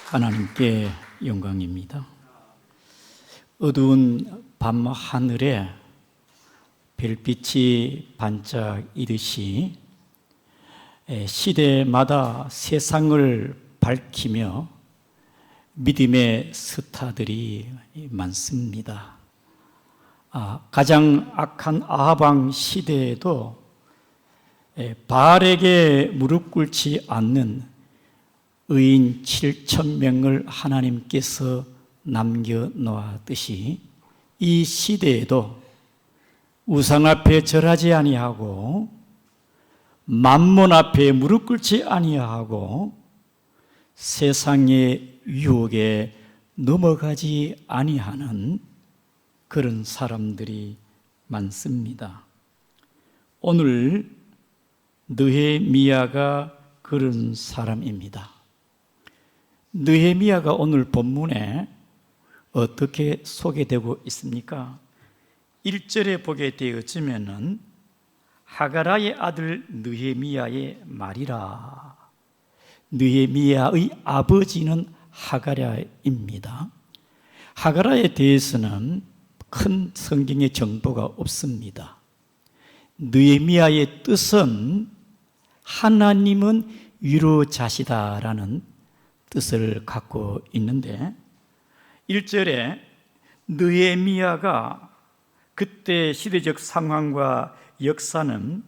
하나님께 영광입니다. 어두운 밤 하늘에 별빛이 반짝이듯이 시대마다 세상을 밝히며 믿음의 스타들이 많습니다. 가장 악한 아합 왕 시대에도 바알에게 무릎 꿇지 않는 의인 7,000명을 하나님께서 남겨놓았듯이 이 시대에도 우상 앞에 절하지 아니하고 만몬 앞에 무릎 꿇지 아니하고 세상의 유혹에 넘어가지 아니하는 그런 사람들이 많습니다. 오늘 느헤미야가 그런 사람입니다. 느헤미야가 오늘 본문에 어떻게 소개되고 있습니까? 1절에 보게 되어지면은 하가라의 아들 느헤미야의 말이라. 느헤미야의 아버지는 하가라입니다. 하가라에 대해서는 큰 성경의 정보가 없습니다. 느헤미야의 뜻은 하나님은 위로자시다라는 뜻을 갖고 있는데 1절에 느헤미야가 그때 시대적 상황과 역사는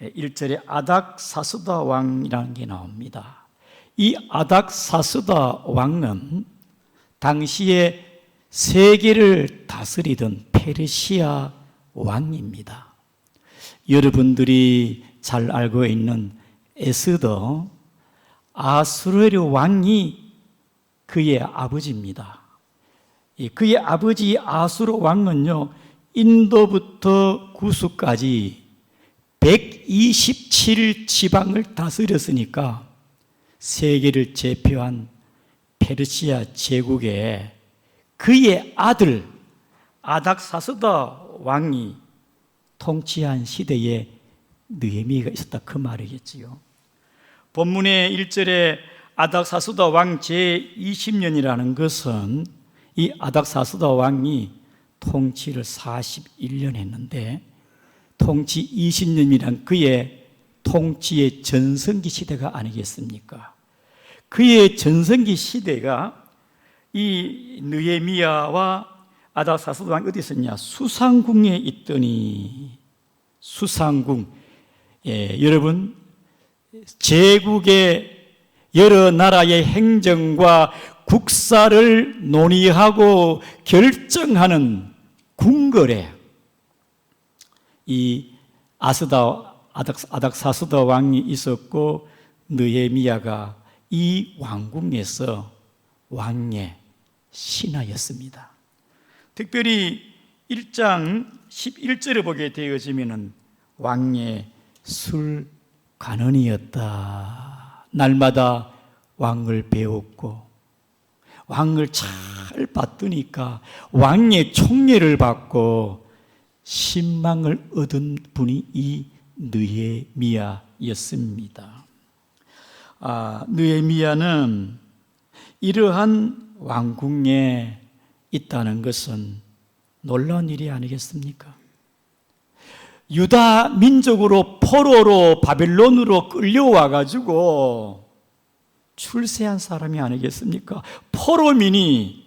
1절에 아닥사스다 왕이라는 게 나옵니다. 이 아닥사스다 왕은 당시에 세계를 다스리던 페르시아 왕입니다. 여러분들이 잘 알고 있는 에스더 아수르 왕이 그의 아버지입니다. 그의 아버지 아수르 왕은요, 인도부터 구수까지 127지방을 다스렸으니까 세계를 제패한 페르시아 제국에 그의 아들 아닥사스다 왕이 통치한 시대에 느헤미야가 있었다, 그 말이겠지요. 본문의 1절에 아닥사스다 왕 제20년이라는 것은 이 아닥사스다 왕이 통치를 41년 했는데 통치 20년이란 그의 통치의 전성기 시대가 아니겠습니까? 그의 전성기 시대가 이 느헤미야와 아닥사스다 왕이 어디 있었냐? 수상궁에 있더니 수상궁, 여러분 제국의 여러 나라의 행정과 국사를 논의하고 결정하는 궁궐에 이 아닥사스다 왕이 있었고 느헤미야가 이 왕궁에서 왕의 신하였습니다. 특별히 1장 11절을 보게 되어지면 왕의 술관원이었다. 날마다 왕을 배웠고 왕을 잘 받으니까 왕의 총애를 받고 신망을 얻은 분이 이 느헤미야였습니다. 느헤미야는 이러한 왕궁에 있다는 것은 놀라운 일이 아니겠습니까? 유다 민족으로 포로로 바벨론으로 끌려와 가지고 출세한 사람이 아니겠습니까? 포로민이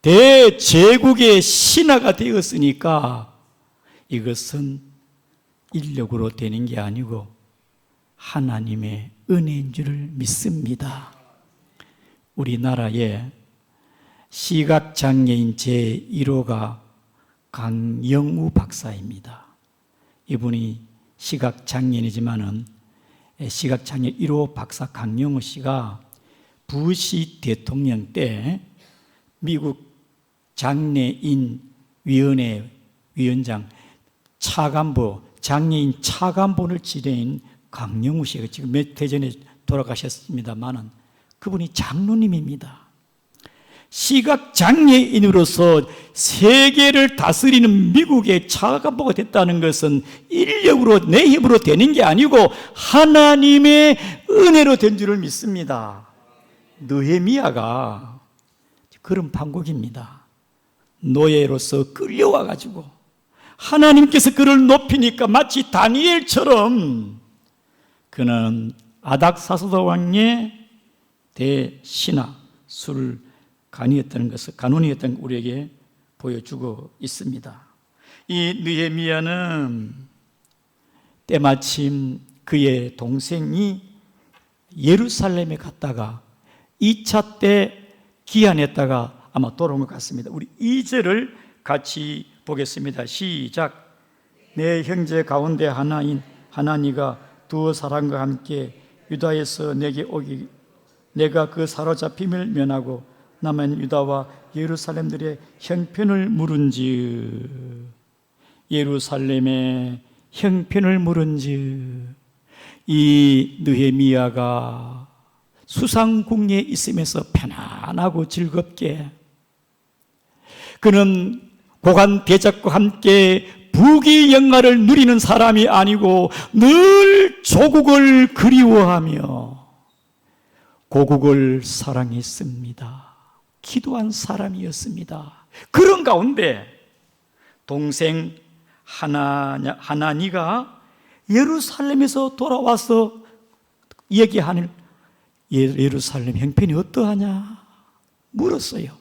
대제국의 신하가 되었으니까 이것은 인력으로 되는 게 아니고 하나님의 은혜인 줄을 믿습니다. 우리나라에 시각장애인 제1호가 강영우 박사입니다. 이분이 시각장애인이지만은 시각장애 1호 박사 강영우 씨가 부시 대통령 때 미국 장애인위원회 위원장 차관보, 장애인 차관보를 지낸 강영우 씨가 지금 몇 해 전에 돌아가셨습니다만은 그분이 장로님입니다. 시각장애인으로서 세계를 다스리는 미국의 차관보가 됐다는 것은 인력으로 내 힘으로 되는 게 아니고 하나님의 은혜로 된 줄을 믿습니다. 느헤미야가 그런 판국입니다. 노예로서 끌려와 가지고 하나님께서 그를 높이니까 마치 다니엘처럼 그는 아닥사스다 왕의 대신하 간원이었던 것을 우리에게 보여주고 있습니다. 이 느헤미야는 때마침 그의 동생이 예루살렘에 갔다가 2차 때 기한했다가 아마 돌아온 것 같습니다. 우리 2절을 같이 보겠습니다. 시작. 내 형제 가운데 하나인 하나니가 두 사람과 함께 유다에서 내게 오기 내가 그 사로잡힘을 면하고 남은 유다와 예루살렘들의 형편을 물은즉 예루살렘의 형편을 물은즉 이 느헤미야가 수상궁에 있으면서 편안하고 즐겁게 그는 고관 대적과 함께 부귀 영화를 누리는 사람이 아니고 늘 조국을 그리워하며 고국을 사랑했습니다. 기도한 사람이었습니다. 그런 가운데 동생 하나니가 예루살렘에서 돌아와서 얘기하는 예루살렘 형편이 어떠하냐 물었어요.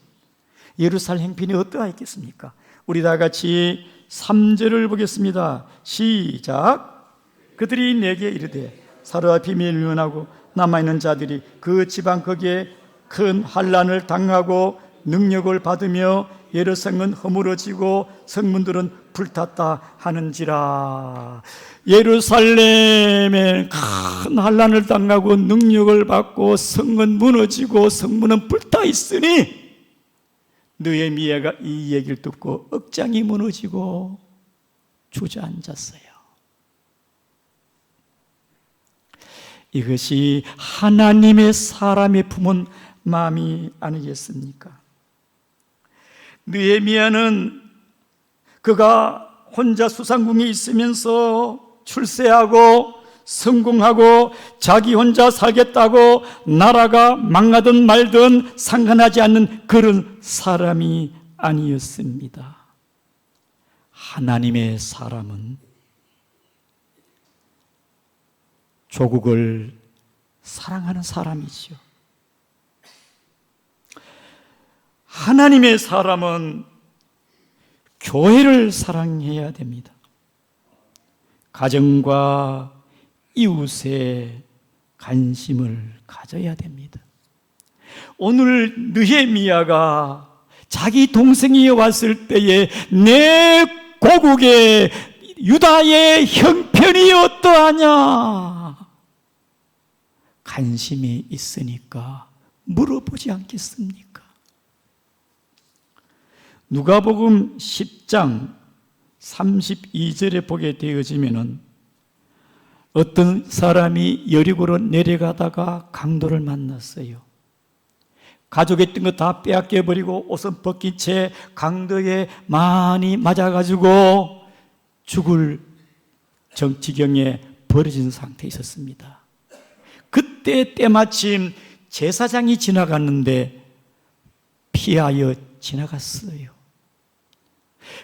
예루살렘 형편이 어떠하겠습니까? 우리 다 같이 3절을 보겠습니다. 시작. 그들이 내게 이르되 사로잡힘을 면하고 남아있는 자들이 그 지방 거기에 큰 환난을 당하고 능력을 받으며 예루살렘은 허물어지고 성문들은 불탔다 하는지라. 예루살렘에 큰 환난을 당하고 능력을 받고 성은 무너지고 성문은 불타 있으니 느헤미야가 이 얘기를 듣고 억장이 무너지고 주저앉았어요. 이것이 하나님의 사람의 품은 마음이 아니겠습니까? 느헤미야는 그가 혼자 수상궁에 있으면서 출세하고 성공하고 자기 혼자 살겠다고 나라가 망하든 말든 상관하지 않는 그런 사람이 아니었습니다. 하나님의 사람은 조국을 사랑하는 사람이지요. 하나님의 사람은 교회를 사랑해야 됩니다. 가정과 이웃에 관심을 가져야 됩니다. 오늘 느헤미야가 자기 동생이 왔을 때에 내 고국의 유다의 형편이 어떠하냐 관심이 있으니까 물어보지 않겠습니까? 누가복음 10장 32절에 보게 되어지면은 어떤 사람이 여리고로 내려가다가 강도를 만났어요. 가족에 있던 거 다 빼앗겨 버리고 옷은 벗긴 채 강도에 많이 맞아가지고 죽을 지경에 버려진 상태에 있었습니다. 그때 때마침 제사장이 지나갔는데 피하여 지나갔어요.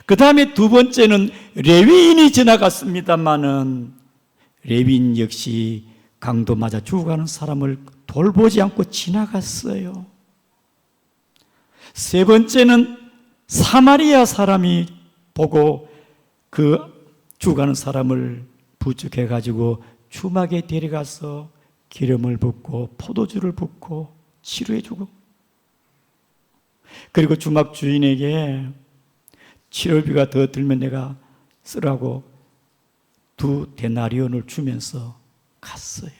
그 다음에 두 번째는 레위인이 지나갔습니다마는 레위인 역시 강도 맞아 죽어가는 사람을 돌보지 않고 지나갔어요. 세 번째는 사마리아 사람이 보고 그 죽어가는 사람을 부축해가지고 주막에 데려가서 기름을 붓고 포도주를 붓고 치료해주고, 그리고 주막 주인에게 치료비가 더 들면 내가 쓰라고 2데나리온을 주면서 갔어요.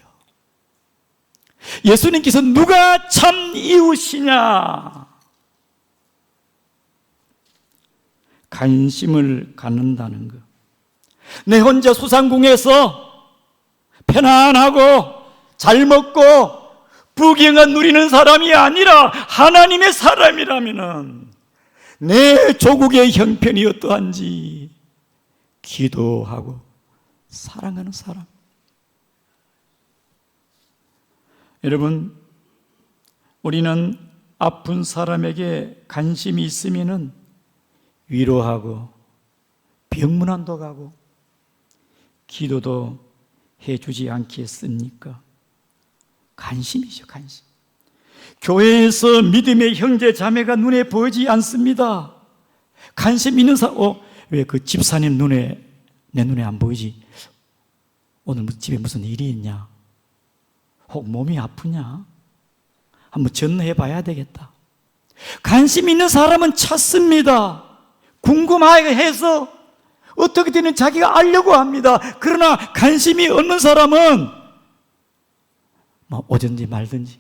예수님께서 누가 참 이웃이냐 관심을 갖는다는 것. 내 혼자 수상궁에서 편안하고 잘 먹고 부귀영화 누리는 사람이 아니라 하나님의 사람이라면은 내 조국의 형편이 어떠한지 기도하고 사랑하는 사람. 여러분, 우리는 아픈 사람에게 관심이 있으면은 위로하고 병문안도 가고 기도도 해주지 않겠습니까? 관심이죠, 관심. 교회에서 믿음의 형제 자매가 눈에 보이지 않습니다. 관심 있는 사람, 왜 그 집사님 내 눈에 안 보이지? 오늘 집에 무슨 일이 있냐? 혹 몸이 아프냐? 한번 전화해 봐야 되겠다. 관심 있는 사람은 찾습니다. 궁금하게 해서 어떻게 되는 자기가 알려고 합니다. 그러나 관심이 없는 사람은 오든지 말든지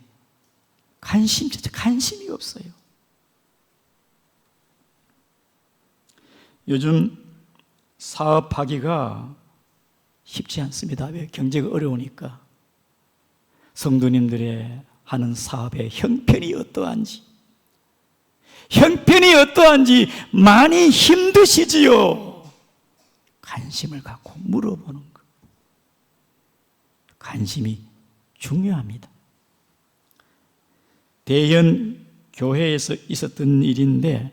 관심이 없어요. 요즘 사업하기가 쉽지 않습니다. 왜? 경제가 어려우니까. 성도님들의 하는 사업의 형편이 어떠한지 많이 힘드시지요. 관심을 갖고 물어보는 것. 관심이 중요합니다. 대현 교회에서 있었던 일인데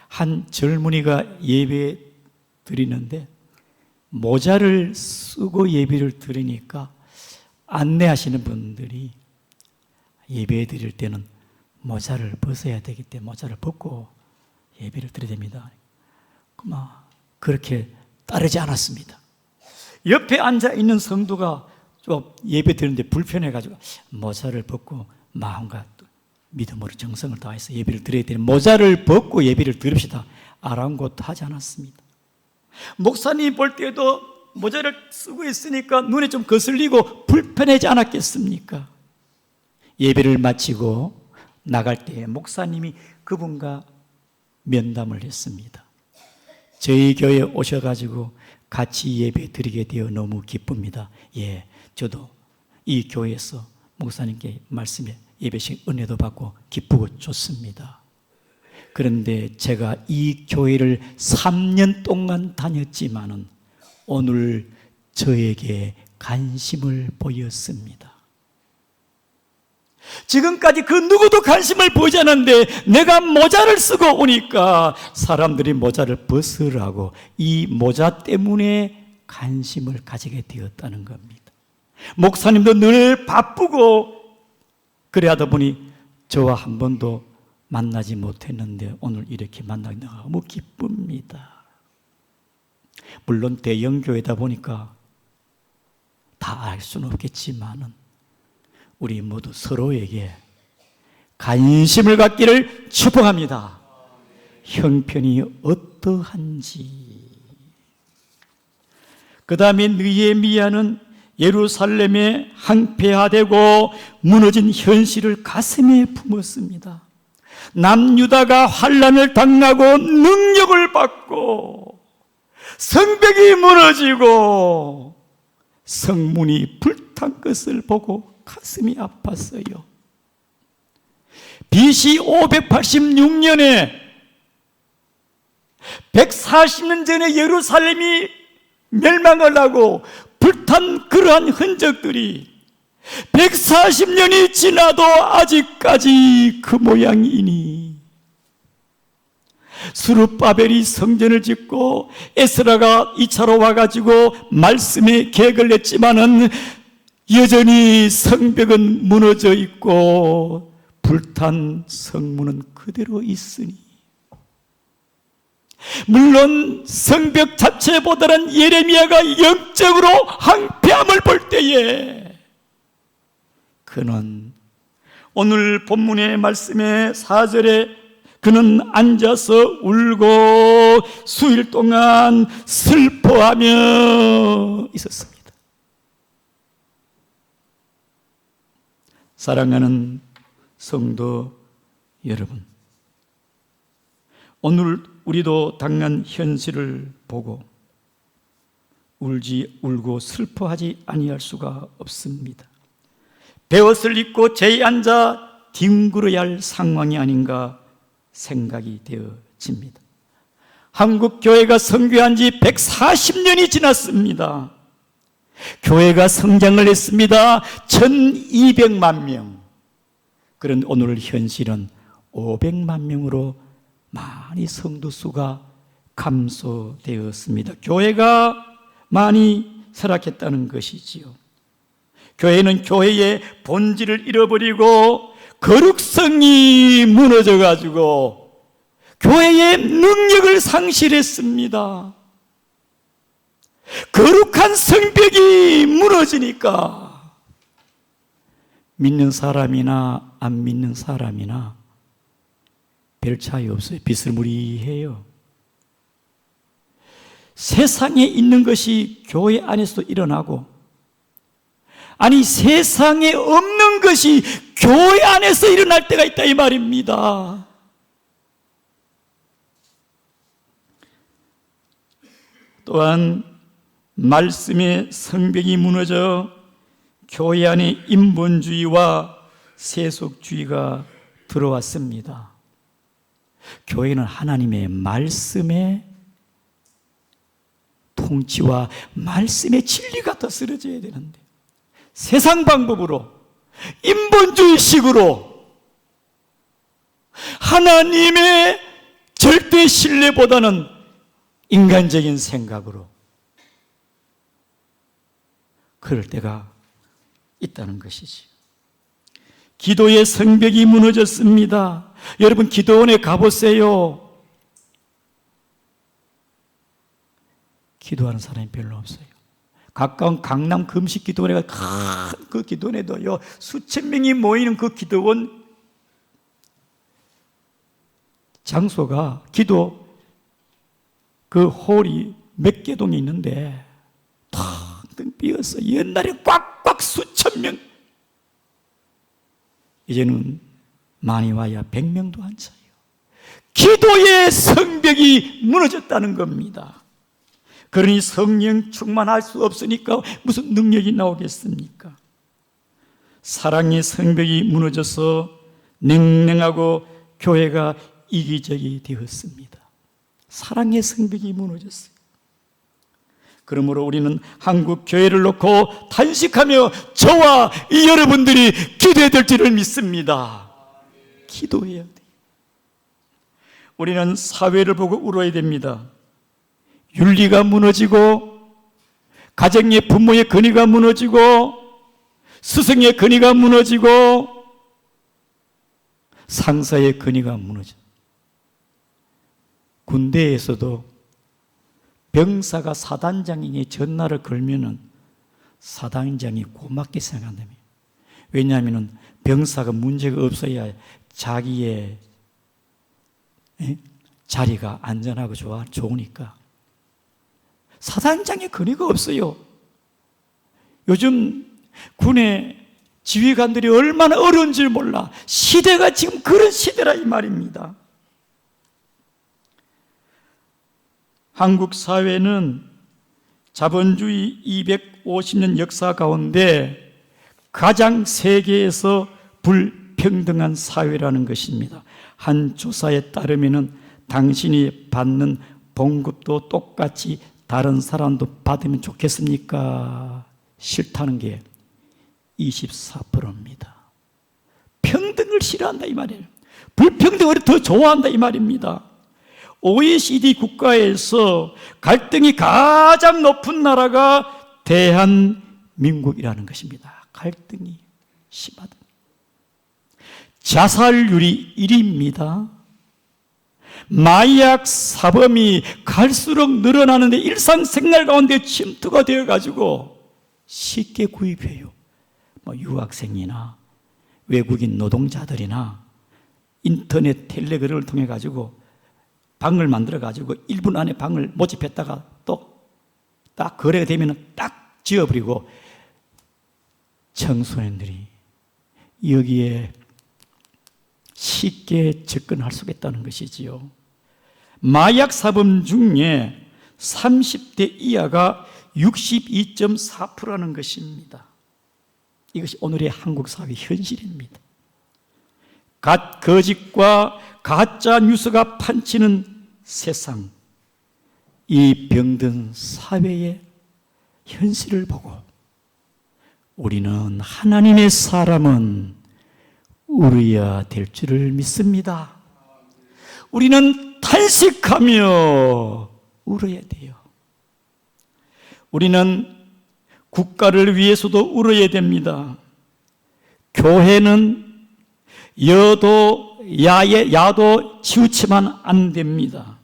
한 젊은이가 예배 드리는데 모자를 쓰고 예배를 드리니까 안내하시는 분들이 예배 드릴 때는 모자를 벗어야 되기 때문에 모자를 벗고 예배를 드려야 됩니다. 그렇게 따르지 않았습니다. 옆에 앉아 있는 성도가 좀 예배 드리는데 불편해가지고 모자를 벗고 마음과 믿음으로 정성을 다해서 예배를 드려야 되는 모자를 벗고 예배를 드립시다. 아랑곳 하지 않았습니다. 목사님 볼 때도 모자를 쓰고 있으니까 눈에 좀 거슬리고 불편하지 않았겠습니까? 예배를 마치고 나갈 때 목사님이 그분과 면담을 했습니다. 저희 교회에 오셔가지고 같이 예배 드리게 되어 너무 기쁩니다. 예, 저도 이 교회에서 목사님께 말씀에 예배식 은혜도 받고 기쁘고 좋습니다. 그런데 제가 이 교회를 3년 동안 다녔지만은 오늘 저에게 관심을 보였습니다. 지금까지 그 누구도 관심을 보이지 않았는데 내가 모자를 쓰고 오니까 사람들이 모자를 벗으라고 이 모자 때문에 관심을 가지게 되었다는 겁니다. 목사님도 늘 바쁘고 그래 하다 보니 저와 한 번도 만나지 못했는데 오늘 이렇게 만나기 너무 기쁩니다. 물론 대형교회다 보니까 다 알 수는 없겠지만은 우리 모두 서로에게 관심을 갖기를 축복합니다. 형편이 어떠한지. 그 다음에 느헤미야는 예루살렘에 항폐화되고 무너진 현실을 가슴에 품었습니다. 남유다가 환난을 당하고 능력을 받고 성벽이 무너지고 성문이 불탄 것을 보고 가슴이 아팠어요. BC 586년에 140년 전에 예루살렘이 멸망을 하고 불탄 그러한 흔적들이 140년이 지나도 아직까지 그 모양이니 스룹바벨이 성전을 짓고 에스라가 2차로 와가지고 말씀에 계획을 냈지만은 여전히 성벽은 무너져 있고 불탄 성문은 그대로 있으니 물론 성벽 자체보다는 예레미야가 영적으로 항폐함을 볼 때에 그는 오늘 본문의 말씀의 4절에 그는 앉아서 울고 수일 동안 슬퍼하며 있었습니다. 사랑하는 성도 여러분, 오늘 우리도 당한 현실을 보고 울고 슬퍼하지 아니할 수가 없습니다. 베옷을 입고 제에 앉아 뒹굴어야 할 상황이 아닌가 생각이 되어집니다. 한국 교회가 선교한 지 140년이 지났습니다. 교회가 성장을 했습니다. 1200만 명. 그런 오늘 현실은 500만 명으로 많이 성도 수가 감소되었습니다. 교회가 많이 쇠락했다는 것이지요. 교회는 교회의 본질을 잃어버리고 거룩성이 무너져가지고 교회의 능력을 상실했습니다. 거룩한 성벽이 무너지니까 믿는 사람이나 안 믿는 사람이나 별 차이 없어요. 비스무리해요. 세상에 있는 것이 교회 안에서도 일어나고, 아니 세상에 없는 것이 교회 안에서 일어날 때가 있다 이 말입니다. 또한 말씀의 성벽이 무너져 교회 안에 인본주의와 세속주의가 들어왔습니다. 교회는 하나님의 말씀의 통치와 말씀의 진리가 더 쓰러져야 되는데 세상 방법으로 인본주의식으로 하나님의 절대 신뢰보다는 인간적인 생각으로 그럴 때가 있다는 것이지. 기도의 성벽이 무너졌습니다. 여러분 기도원에 가보세요. 기도하는 사람이 별로 없어요. 가까운 강남 금식 기도원에 가 그 기도원에도요 수천 명이 모이는 그 기도원 장소가 기도 그 홀이 몇 개 동이 있는데 텅텅 비어서 옛날에 꽉꽉 수천 명, 이제는 많이 와야 100명도 안 차요. 기도의 성벽이 무너졌다는 겁니다. 그러니 성령 충만할 수 없으니까 무슨 능력이 나오겠습니까? 사랑의 성벽이 무너져서 냉랭하고 교회가 이기적이 되었습니다. 사랑의 성벽이 무너졌어요. 그러므로 우리는 한국 교회를 놓고 탄식하며 저와 여러분들이 기도해야 될 줄을 믿습니다. 기도해야 돼요. 우리는 사회를 보고 울어야 됩니다. 윤리가 무너지고 가정의 부모의 권위가 무너지고 스승의 권위가 무너지고 상사의 권위가 무너져. 군대에서도 병사가 사단장에게 전화를 걸면은 사단장이 고맙게 생각한다며. 왜냐하면 병사가 문제가 없어야 자기의 자리가 안전하고 좋으니까. 사단장의 권위가 없어요. 요즘 군의 지휘관들이 얼마나 어려운지 몰라. 시대가 지금 그런 시대라 이 말입니다. 한국 사회는 자본주의 250년 역사 가운데 가장 세계에서 불평등한 사회라는 것입니다. 한 조사에 따르면 당신이 받는 봉급도 똑같이 다른 사람도 받으면 좋겠습니까? 싫다는 게 24%입니다. 평등을 싫어한다 이 말이에요. 불평등을 더 좋아한다 이 말입니다. OECD 국가에서 갈등이 가장 높은 나라가 대한민국이라는 것입니다. 갈등이 심하다. 자살률이 1위입니다. 마약 사범이 갈수록 늘어나는데 일상생활 가운데 침투가 되어가지고 쉽게 구입해요. 유학생이나 외국인 노동자들이나 인터넷 텔레그램을 통해 가지고 방을 만들어 가지고 1분 안에 방을 모집했다가 또 딱 거래가 되면 딱 지어버리고 청소년들이 여기에 쉽게 접근할 수 있다는 것이지요. 마약 사범 중에 30대 이하가 62.4%라는 것입니다. 이것이 오늘의 한국 사회 현실입니다. 거짓과 가짜 뉴스가 판치는 세상, 이 병든 사회의 현실을 보고 우리는 하나님의 사람은 울어야 될 줄을 믿습니다. 우리는 탄식하며 울어야 돼요. 우리는 국가를 위해서도 울어야 됩니다. 교회는 야도 치우치면 안 됩니다.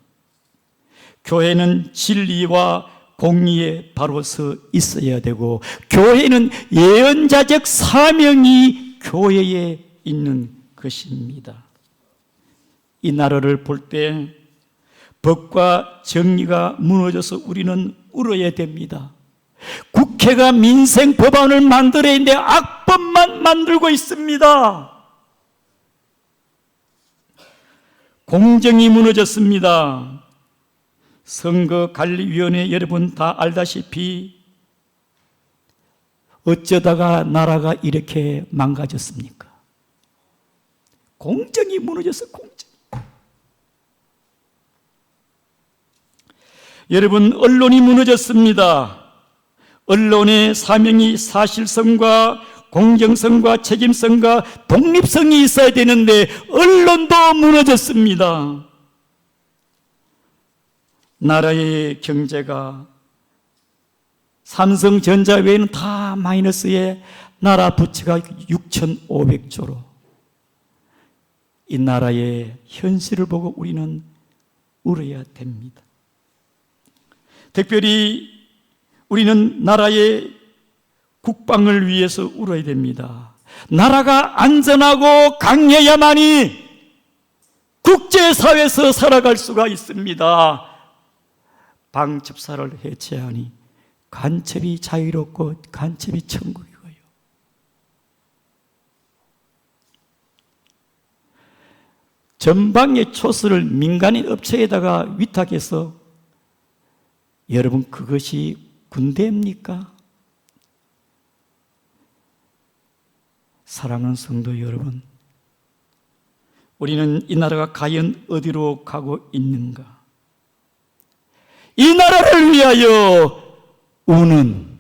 교회는 진리와 공의에 바로 서 있어야 되고, 교회는 예언자적 사명이 교회에 있는 것입니다. 이 나라를 볼 때 법과 정의가 무너져서 우리는 울어야 됩니다. 국회가 민생 법안을 만들어야 하는데 악법만 만들고 있습니다. 공정이 무너졌습니다. 선거관리위원회 여러분 다 알다시피 어쩌다가 나라가 이렇게 망가졌습니까? 공정이 무너졌어요. 공정. 여러분, 언론이 무너졌습니다. 언론의 사명이 사실성과 공정성과 책임성과 독립성이 있어야 되는데 언론도 무너졌습니다. 나라의 경제가 삼성전자 외에는 다 마이너스에 나라 부채가 6,500조로, 이 나라의 현실을 보고 우리는 울어야 됩니다. 특별히 우리는 나라의 국방을 위해서 울어야 됩니다. 나라가 안전하고 강해야만이 국제사회에서 살아갈 수가 있습니다. 방첩사를 해체하니 간첩이 자유롭고 간첩이 천국이고요. 전방의 초소를 민간인 업체에다가 위탁해서, 여러분 그것이 군대입니까? 사랑하는 성도 여러분, 우리는 이 나라가 과연 어디로 가고 있는가? 이 나라를 위하여 우는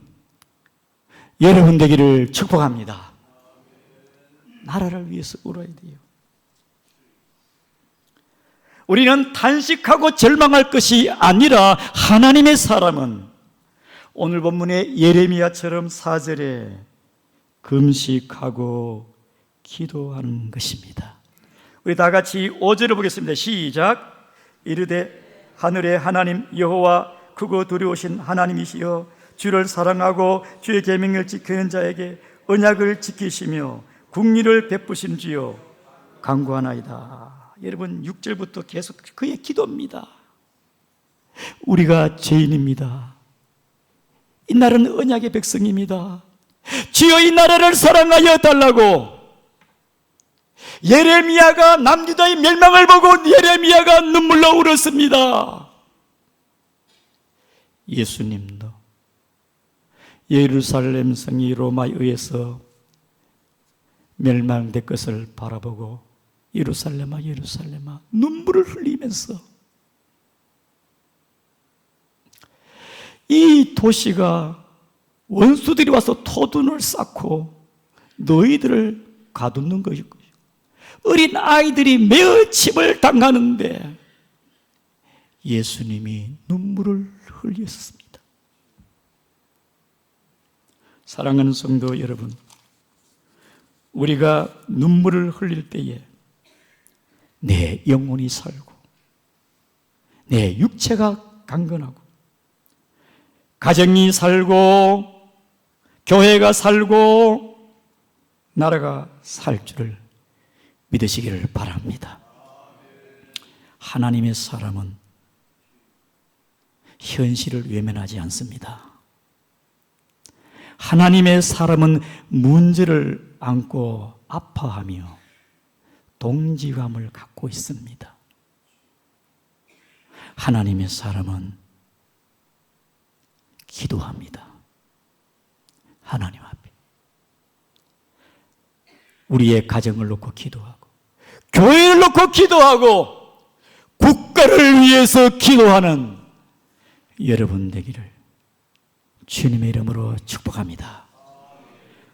여러분 되기를 축복합니다. 나라를 위해서 울어야 돼요. 우리는 탄식하고 절망할 것이 아니라 하나님의 사람은 오늘 본문의 예레미야처럼 4절에 금식하고 기도하는 것입니다. 우리 다 같이 5절을 보겠습니다. 시작. 이르되 하늘의 하나님 여호와 크고 두려우신 하나님이시여, 주를 사랑하고 주의 계명을 지키는 자에게 언약을 지키시며 국리를 베푸신 주여 간구하나이다. 여러분 6절부터 계속 그의 기도입니다. 우리가 죄인입니다. 이 나라는 언약의 백성입니다. 주여 이 나라를 사랑하여 달라고. 예레미야가 남유다의 멸망을 보고 예레미야가 눈물로 울었습니다. 예수님도 예루살렘 성이 로마에 의해서 멸망될 것을 바라보고 예루살렘아 예루살렘아 눈물을 흘리면서 이 도시가 원수들이 와서 토둔을 쌓고 너희들을 가두는 것이고 어린 아이들이 매어침을 당하는데 예수님이 눈물을 흘렸습니다. 사랑하는 성도 여러분, 우리가 눈물을 흘릴 때에 내 영혼이 살고 내 육체가 강건하고 가정이 살고 교회가 살고 나라가 살 줄을 믿으시기를 바랍니다. 하나님의 사람은 현실을 외면하지 않습니다. 하나님의 사람은 문제를 안고 아파하며 동지감을 갖고 있습니다. 하나님의 사람은 기도합니다. 하나님 앞에 우리의 가정을 놓고 기도하고 교회를 놓고 기도하고 국가를 위해서 기도하는 여러분 되기를 주님의 이름으로 축복합니다.